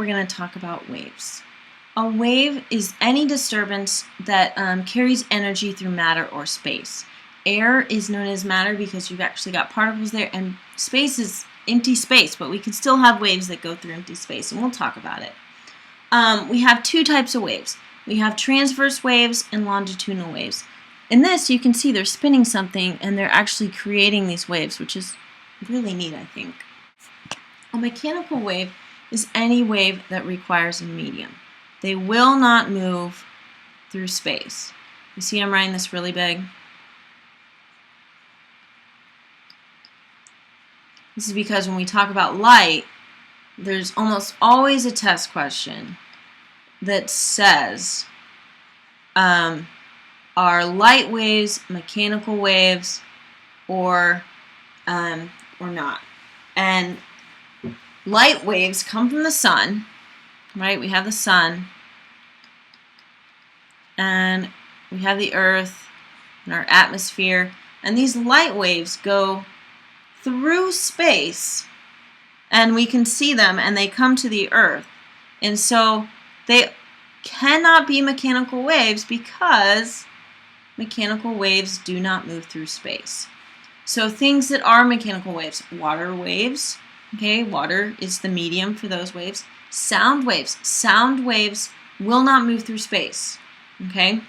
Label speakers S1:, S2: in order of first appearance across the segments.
S1: we're going to talk about waves. A wave is any disturbance that carries energy through matter or space. Air is known as matter because you've actually got particles there, and space is empty space, but we can still have waves that go through empty space, and we'll talk about it. We have two types of waves. We have transverse waves and longitudinal waves. In this, you can see they're spinning something, and they're actually creating these waves, which is really neat, I think. A mechanical wave is any wave that requires a medium. They will not move through space. You see I'm writing this really big? This is because when we talk about light, there's almost always a test question that says, are light waves mechanical waves or not? And light waves come from the sun, right? We have the sun, and we have the earth and our atmosphere, and these light waves go through space, and we can see them, and they come to the earth. And so they cannot be mechanical waves because mechanical waves do not move through space. So things that are mechanical waves, water waves, okay, water is the medium for those waves. Sound waves will not move through space, okay?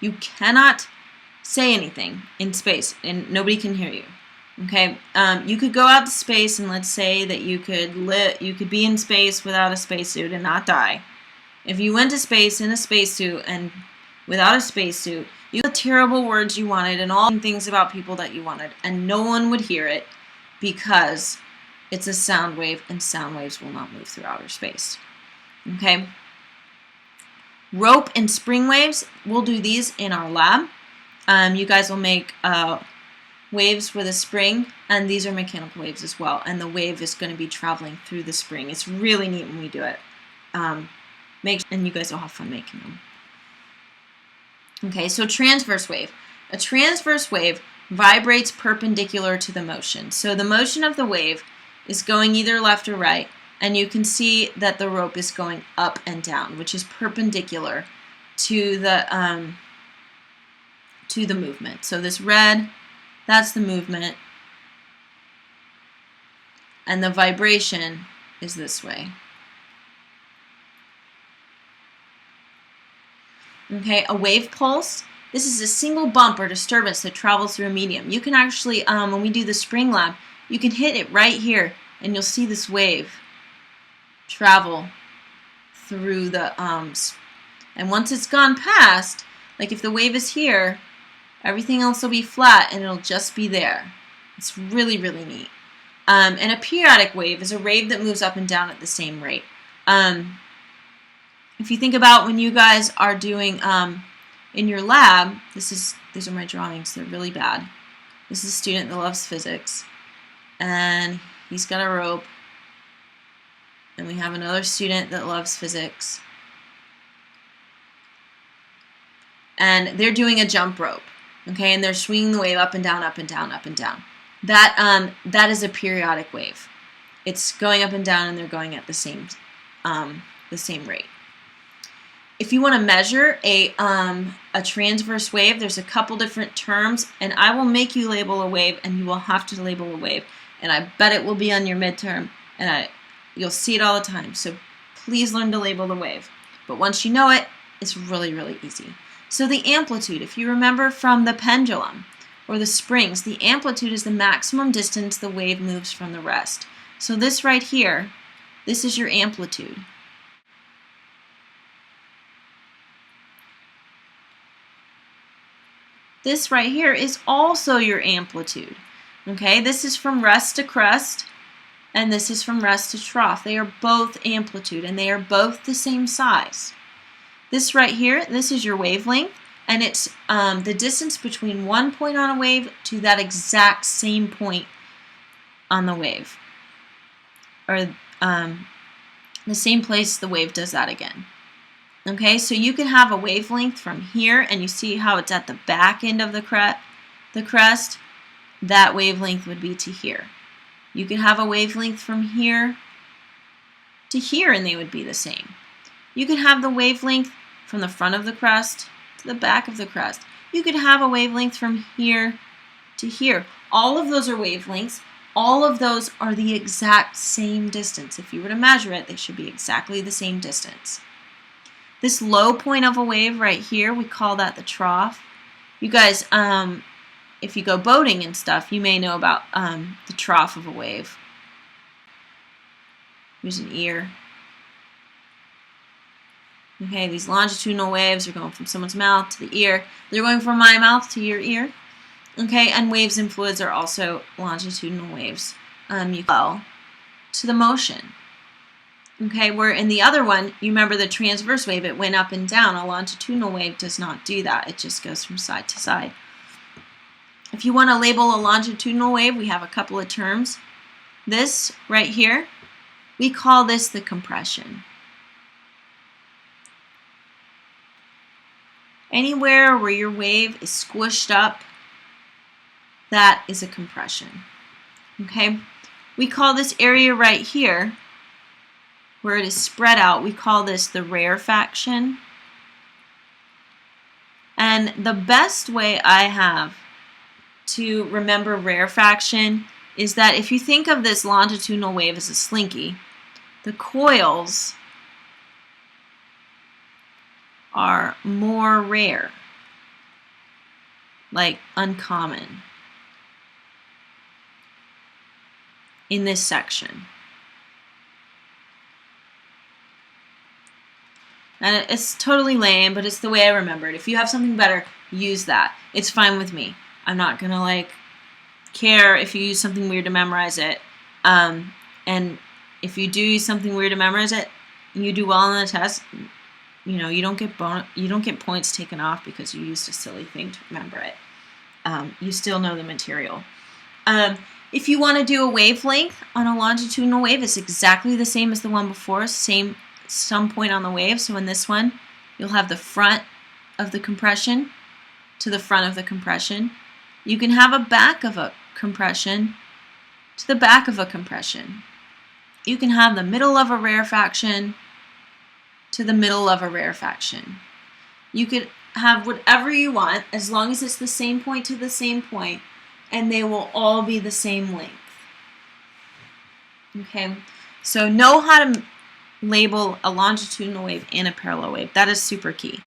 S1: You cannot say anything in space and nobody can hear you, okay? You could go out to space, and let's say that you could be in space without a spacesuit and not die. If you went to space in a spacesuit and without a spacesuit, you had terrible words you wanted and all things about people that you wanted, and no one would hear it because it's a sound wave, and sound waves will not move through outer space. Okay? Rope and spring waves, we'll do these in our lab. You guys will make waves with a spring, and these are mechanical waves as well, and the wave is going to be traveling through the spring. It's really neat when we do it. And you guys will have fun making them. Okay, so transverse wave. A transverse wave vibrates perpendicular to the motion. So the motion of the wave is going either left or right, and you can see that the rope is going up and down, which is perpendicular to the movement. So this red, that's the movement, and the vibration is this way. Okay, a wave pulse. This is a single bump or disturbance that travels through a medium. You can actually, when we do the spring lab, you can hit it right here, and you'll see this wave travel through the and once it's gone past, like if the wave is here, everything else will be flat, and it'll just be there. It's really, really neat. And a periodic wave is a wave that moves up and down at the same rate. If you think about when you guys are doing in your lab, these are my drawings, they're really bad. This is a student that loves physics, and he's got a rope, and we have another student that loves physics, and they're doing a jump rope, okay, and they're swinging the wave up and down, up and down, up and down. That is a periodic wave. It's going up and down, and they're going at the same rate. If you want to measure a transverse wave, there's a couple different terms, and I will make you label a wave, and you will have to label a wave, and I bet it will be on your midterm, and you'll see it all the time. So please learn to label the wave. But once you know it, it's really, really easy. So the amplitude, if you remember from the pendulum or the springs, the amplitude is the maximum distance the wave moves from the rest. So this right here, this is your amplitude. This right here is also your amplitude. Okay, this is from rest to crest, and this is from rest to trough. They are both amplitude, and they are both the same size. This right here, this is your wavelength, and it's the distance between one point on a wave to that exact same point on the wave, or the same place the wave does that again. Okay, so you can have a wavelength from here, and you see how it's at the back end of the crest. That wavelength would be to here. You can have a wavelength from here to here and they would be the same. You could have the wavelength from the front of the crust to the back of the crust. You could have a wavelength from here to here. All of those are wavelengths. All of those are the exact same distance. If you were to measure it, they should be exactly the same distance. This low point of a wave right here, we call that the trough. You guys, if you go boating and stuff, you may know about the trough of a wave. Here's an ear. Okay, these longitudinal waves are going from someone's mouth to the ear. They're going from my mouth to your ear. Okay, and waves and fluids are also longitudinal waves. You go to the motion. Okay, where in the other one, you remember the transverse wave, it went up and down. A longitudinal wave does not do that. It just goes from side to side. If you want to label a longitudinal wave, we have a couple of terms. This right here, we call this the compression. Anywhere where your wave is squished up, that is a compression. Okay? We call this area right here, where it is spread out, we call this the rarefaction. And the best way I have to remember rarefaction is that if you think of this longitudinal wave as a slinky, the coils are more rare, like uncommon, in this section. And it's totally lame, but it's the way I remember it. If you have something better, use that. It's fine with me. I'm not gonna like care if you use something weird to memorize it. And if you do use something weird to memorize it, and you do well on the test, you know, you don't get points taken off because you used a silly thing to remember it. You still know the material. If you want to do a wavelength on a longitudinal wave, it's exactly the same as the one before, some point on the wave. So in this one, you'll have the front of the compression to the front of the compression. You can have a back of a compression to the back of a compression. You can have the middle of a rarefaction to the middle of a rarefaction. You could have whatever you want as long as it's the same point to the same point, and they will all be the same length. Okay, so know how to label a longitudinal wave and a parallel wave. That is super key.